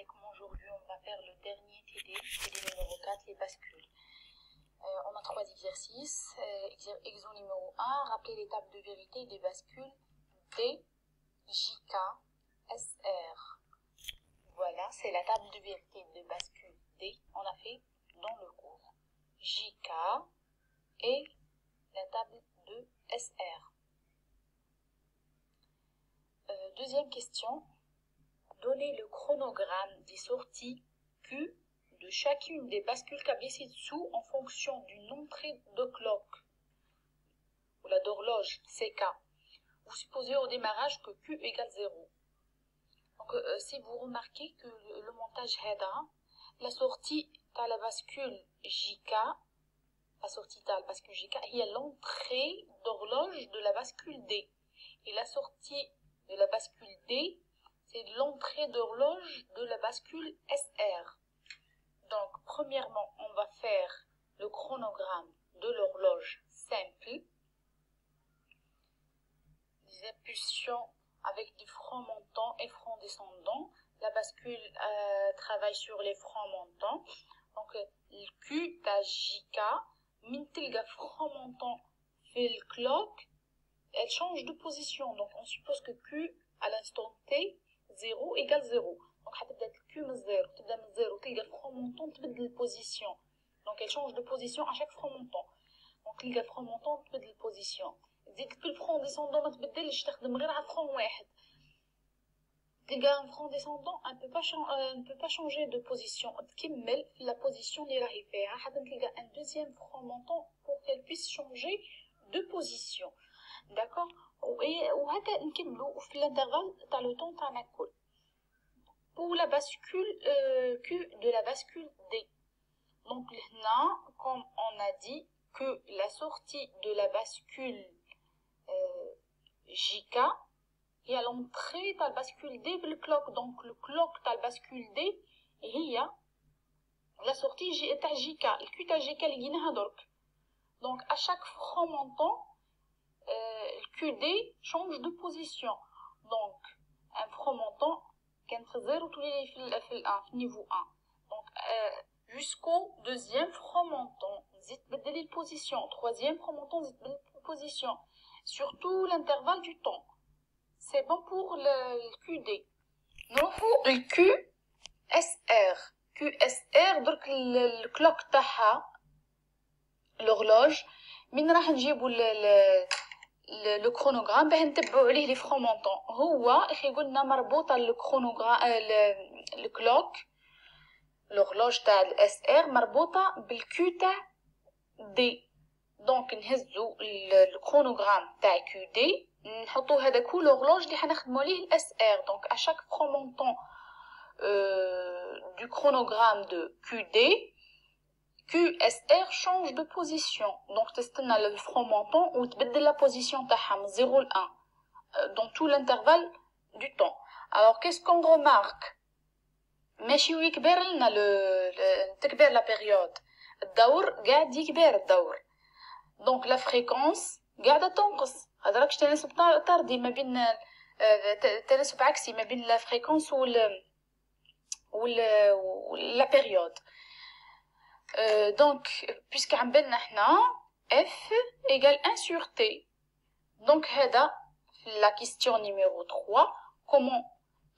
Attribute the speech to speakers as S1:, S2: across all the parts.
S1: عليكم. Aujourd'hui, on va faire le dernier TD numéro 4, les bascules. On a 3 exercices. Exo numéro 1, rappeler l'étape de vérité des bascules D, JK, SR. Voilà, c'est la table de vérité de bascule D, on a fait dans le cours. JK et la table de SR. Deuxième question. Donnez le chronogramme des sorties Q de chacune des bascules câblées ci-dessous en fonction d'une entrée de clock ou la d'horloge CK. Vous supposez au démarrage que Q égale 0. Donc, si vous remarquez que le montage HEDA, la sortie à la bascule JK, la sortie à la bascule JK, il y a l'entrée d'horloge de la bascule D. Et la sortie de la bascule D, c'est l'entrée d'horloge de la bascule SR. Donc, premièrement, on va faire le chronogramme de l'horloge simple. Des impulsions avec des freins montants et freins descendants. La bascule travaille sur les freins montants. Donc, le Q تاع JK, من تلقى frein montant في le clock, elle change de position. Donc, on suppose que Q à l'instant T 0 égale 0. Donc, حتبدا Q من 0, تبدا من 0, تلقى frein montant تبدل البوزيسيون. Donc, elle change de position à chaque frein montant. Donc, تلقى frein montant تبدل البوزيسيون. زيد الفرون ديسوندون ما تبدلش, تخدم غير على فرون واحد. تلقى un front descendant ne peut pas changer de position. تكمل في la position اللي راهي فيها حتى تلقى un deuxième front montant pour qu'elle puisse changer de position. D'accord. وهكا نكملوا في l'intervalle تاع le temps تاعنا الكل. Pour la bascule Q de la bascule D. Donc là, comme on a dit que la sortie de la bascule JK et à l'entrée de la bascule D le clock. Donc le clock de la bascule D هي la sortie de JK. Le Q de JK اللي جيناها درك. Donc à chaque front montant, le QD change de position. Donc un front montant كان في 0 تولي في niveau 1. Donc jusqu'au deuxième front montant زيد تبدلي البوزيسيون. Troisième front montant زيد تبدلي البوزيسيون. Surtout l'intervalle du temps. C'est bon pour le QD. نروحو le QSR. QSR درك الكلوك تاعها l'horloge. من راح نجيبو le chronogramme باه نتبعو عليه لي فرون مونطون. هو اخي قلنا مربوطه الكرونوغرام الكلوك l'horloge تاع الاس ار مربوطه بالكيو تاع دي. دونك نهزو الكرونوغرام تاع كيو دي نحطو هذاك هو l'horloge اللي حنخدمو عليه الاس ار. دونك à chaque فرون مونطون du chronogramme de QD, QSR change de position. Donc تستنى le front montant وتبدل la position تاعها من 0 ل 1 dans tout l'intervalle du temps. Alors qu'est-ce qu'on remarque? ماشي ويكبر لنا تكبر la période. الدور قاعد يكبر الدور. Donc la fréquence قاعدة تنقص. هذا راكش تناسب طردي ما بين تناسب عكسي ما بين la fréquence و la période. Donc puisque عم بالنا حنا F égale 1 sur T. Donc هذا la question numéro 3. Comment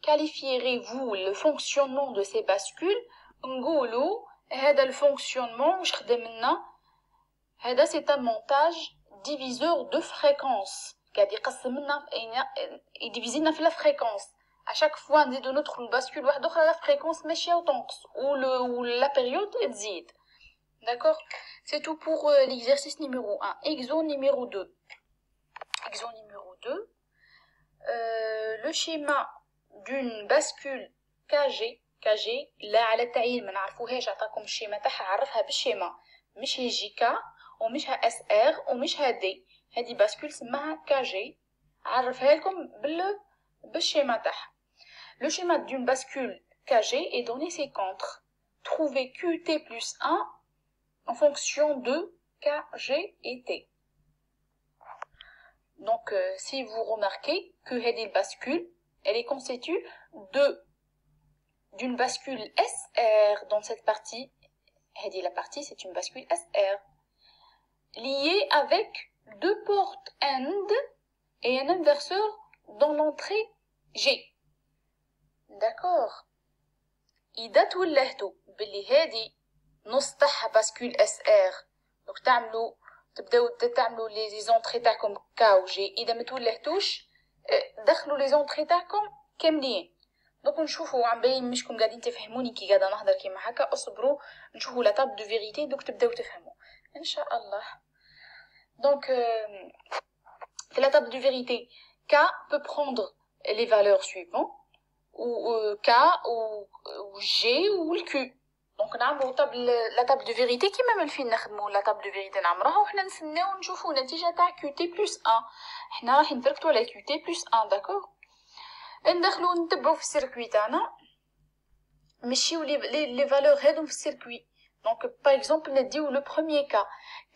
S1: qualifierez-vous le fonctionnement de ces bascules? نقولوا هذا le fonctionnement واش خدم لنا. هذا c'est un montage diviseur de fréquence. قاعد يقسم لنا يديفيزي لنا في la fréquence. À chaque fois نزيدو ندخلو الباسكول واحده اخرى la fréquence ماشيه وتنقص و la période تزيد. D'accord? C'est tout pour l'exercice numéro 1. Exo numéro 2. Exo numéro 2. Le schéma d'une bascule KG لا على التعيين ما نعرفوهاش. عطاكم الشيما تاعها عرفها بالشيما. مش هي جي كا ومش ها اس ار ومش ها دي. هذه باسكول سماها KG. عرفها لكم بالشيما تاعها. Le schéma d'une bascule KG est donné ces contre. Trouvez QT plus 1 en fonction de KG et T. Donc, si vous remarquez que cette bascule, elle est constituée de d'une bascule SR dans cette partie. La partie, c'est une bascule SR liée avec deux portes AND et un inverseur dans l'entrée G. D'accord. إذا تولهتوا باللي هذه نص تاعها باسكول SR، دونك تبداو تعملوا لي زونطري تاعكم كا و جي. إذا ما تولهتوش دخلوا لي زونطري تاعكم كاملين. دونك نشوفوا عم باين مشكم قاعدين تفهموني كي قاعده نهضر كيما هكا. اصبروا نشوفوا لا تاب دو فيريتي دوك تبداو تفهموا ان شاء الله. دونك في لا تاب دو فيريتي K peut prendre les valeurs suivantes ou K ou G ou le Q. دونك نعملوا لا تاب دو فيريتي كيما ما فين نخدموا لا تاب دو فيريتي نعمروها وحنا نسناو نشوفوا النتيجه تاع QT+1. حنا راح نتركتوا على QT+1. داكور. ندخلوا نتبعوا في السيركوي تاعنا نمشيو لي فالور هادو في السيركوي. دونك باغ اكزومبل نديو لو بروميير كا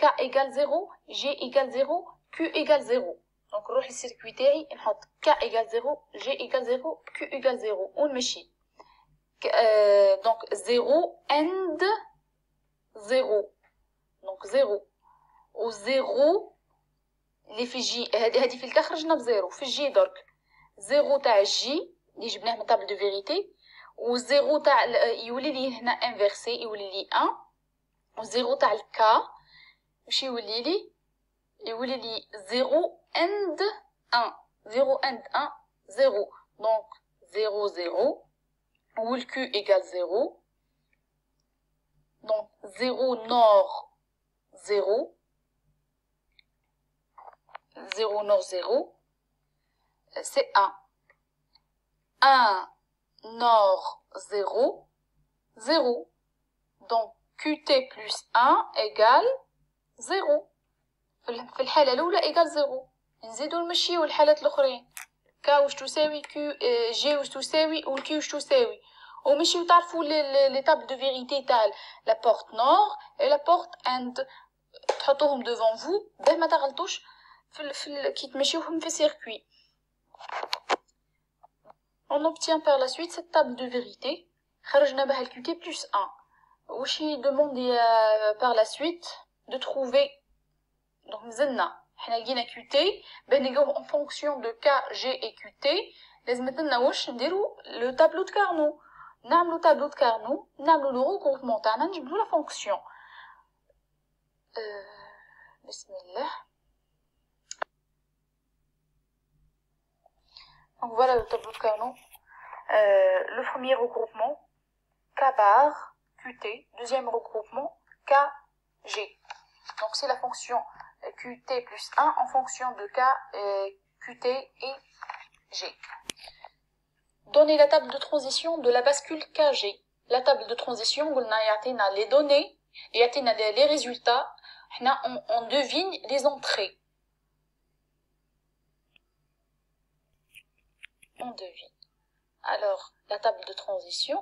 S1: K égale 0 G égale 0 Q égale 0. دونك نروح للسيركوي تاعي نحط K égale 0 G égale 0 Q égale 0 ونمشي. دونك 0 and 0 دونك 0 و 0 اللي في جي هادي في الكا خرجنا بزيرو في الجي درك. 0 تاع جي اللي جبناه من طابل دو فيريتي و 0 تاع يولي لي هنا انفيرسي يولي لي 1 و 0 تاع الكا واش يولي لي 0 and 1 0 and 1 0 دونك 0 0 و الكيو ايغال 0 دونك 0 نور 0 0 نور 0 c'est 1. 1 nord 0, 0. Donc QT plus 1 égale 0. في الحالة الأولى égale 0. نزيدو نمشيو الحالات الأخرين. K واش تساوي Q G واش تساوي و Q واش تساوي. ومشيو تعرفوا لي تاب دو فيريتي تاع لا بورت نور et la porte AND. تحطوهم devant vous باه ما تغلطوش كي تمشيوهم في السيركوي. On obtient par la suite cette table de vérité. خرجنا بها QT+1. واش demandé par la suite de trouver. Donc مزلنا حنا لقينا QT باه نلقاوه en fonction de K, G et QT. لازم لنا واش نديرو le tableau de Carnot. نعملو tableau de Carnot, نعملو le regroupement تاعنا نجبدو la fonction. بسم الله. Donc voilà le tableau de Carnot. Le premier regroupement, K bar, QT. Deuxième regroupement, K, G. Donc c'est la fonction QT plus 1 en fonction de K, QT et G. Donner la table de transition de la bascule KG. La table de transition, on a les données et les résultats. On devine les entrées. On devine. Alors, la table de transition.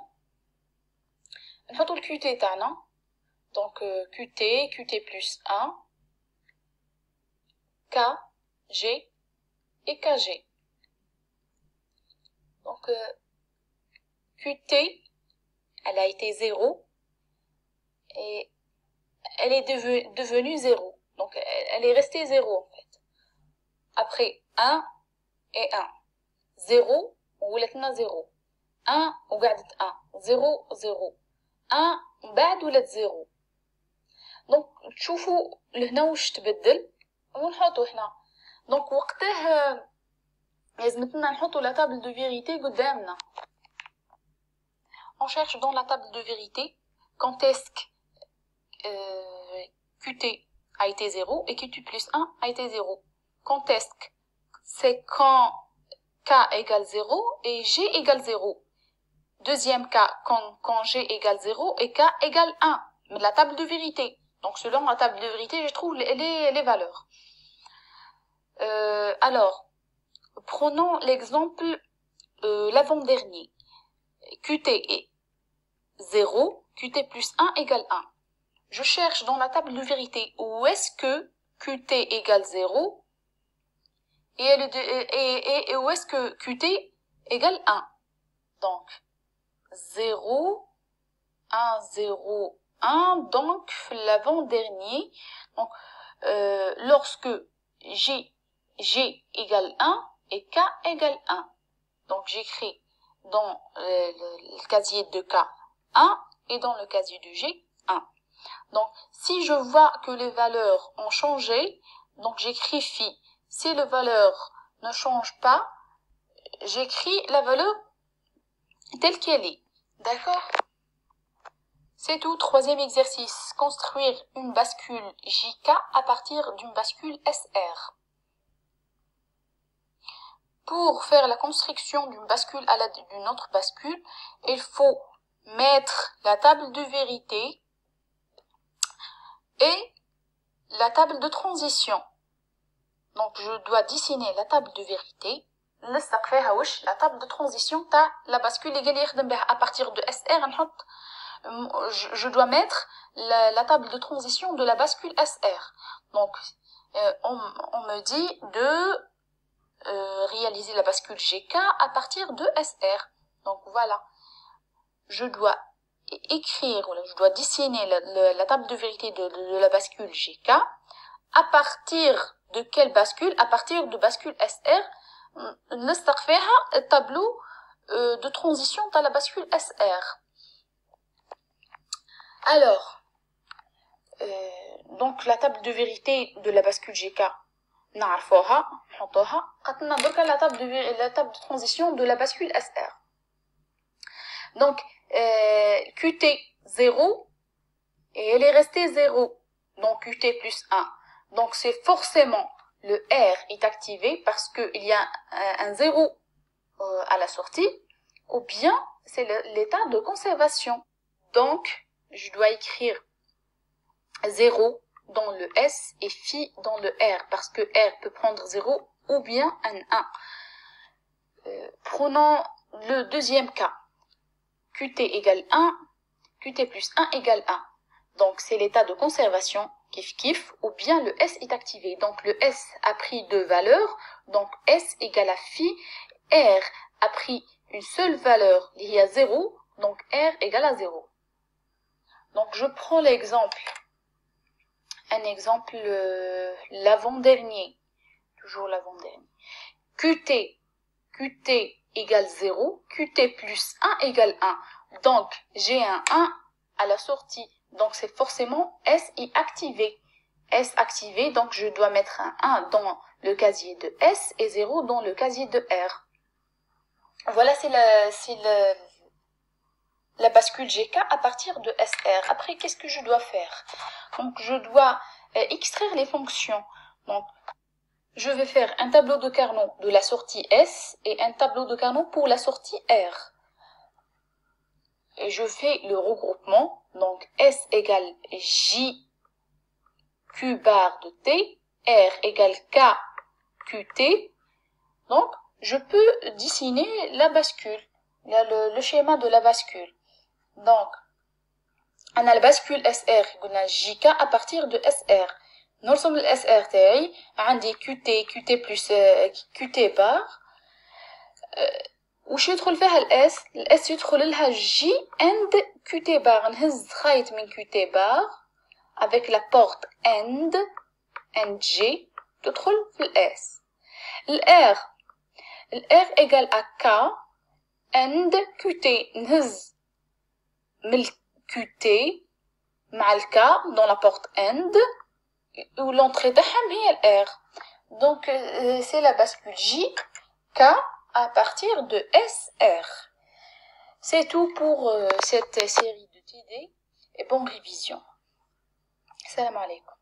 S1: On va le QT تاعنا. Donc, QT, QT plus 1, K, G et KG. Donc, QT, elle a été 0 et elle est devenue 0. Donc, elle est restée 0 en fait. Après, 1 et 1. 0 ولاتنا 0 1 وقعدت 1 0 0 1 من بعد ولات 0. دونك تشوفوا لهنا واش تبدل ونحطوا هنا. دونك وقتها لازمتنا نحطوا لا تابل دو فيريتي قدامنا. On cherche dans la table de vérité quand est-ce que QT a été 0 et QT plus 1 a été 0. Quand est-ce que c'est quand K égale 0 et G égale 0. Deuxième cas, quand G égale 0 et K égale 1. Mais la table de vérité. Donc selon la table de vérité, je trouve les valeurs. Alors, prenons l'exemple l'avant-dernier. QT est 0, QT plus 1 égale 1. Je cherche dans la table de vérité où est-ce que QT égale 0 et où est-ce que QT égale 1. Donc, 0, 1, 0, 1. Donc, l'avant-dernier, donc, lorsque G égale 1 et K égale 1. Donc, j'écris dans le casier de K 1 et dans le casier de G 1. Donc, si je vois que les valeurs ont changé, donc j'écris phi. Si les valeurs ne changent pas, j'écris la valeur telle qu'elle est. D'accord? C'est tout. Troisième exercice. Construire une bascule JK à partir d'une bascule SR. Pour faire la construction d'une bascule à l'aide d'une autre bascule, il faut mettre la table de vérité et la table de transition. Donc, je dois dessiner la table de vérité. La table de transition, la bascule à partir de SR, je dois mettre la table de transition de la bascule SR. Donc, on me dit de réaliser la bascule GK à partir de SR. Donc, voilà. Je dois écrire, je dois dessiner la table de vérité de la bascule GK. À partir de quelle bascule? À partir de bascule SR, le tableau de transition à la bascule SR. Alors, donc la table de vérité de la bascule GK, نعرفوها نحطوها. قطنا دركا la table de transition de la bascule SR. Donc, QT 0, et elle est restée 0. Donc, QT plus 1. Donc, c'est forcément le R est activé parce qu'il y a un 0 à la sortie, ou bien c'est l'état de conservation. Donc, je dois écrire 0 dans le S et phi dans le R, parce que R peut prendre 0 ou bien un 1. Prenons le deuxième cas. QT égale 1, QT plus 1 égale 1. Donc, c'est l'état de conservation, kiff, ou bien le S est activé. Donc, le S a pris deux valeurs, donc S égale à phi, R a pris une seule valeur, il y a 0, donc R égale à 0. Donc, je prends l'exemple, un exemple, l'avant-dernier, toujours l'avant-dernier. QT égale 0, QT plus 1 égale 1. Donc, j'ai un 1 à la sortie. Donc, c'est forcément S est activé. S activé, donc je dois mettre un 1 dans le casier de S et 0 dans le casier de R. Voilà, c'est la bascule GK à partir de SR. Après, qu'est-ce que je dois faire? Donc, je dois extraire les fonctions. Donc, je vais faire un tableau de Carnot de la sortie S et un tableau de Carnot pour la sortie R. Et je fais le regroupement. Donc, S égale J Q bar de T, R égale K QT. Donc, je peux dessiner la bascule, le schéma de la bascule. Donc, on a la bascule SR, on a JK à partir de SR. نرسم ال SR تاعي عندي QT plus QT bar. وش يدخل فيها الاس يدخل لها جي اند QT bar. نهز خيط من QT bar avec la porte end G تدخل في الاس. الR égale à K end QT. نهز من QT مع ال K dans la porte end où l'entrée تاعهم هي ال R. Donc c'est la bascule J K à partir de SR. C'est tout pour cette série de TD et bonne révision. Salam alaikum.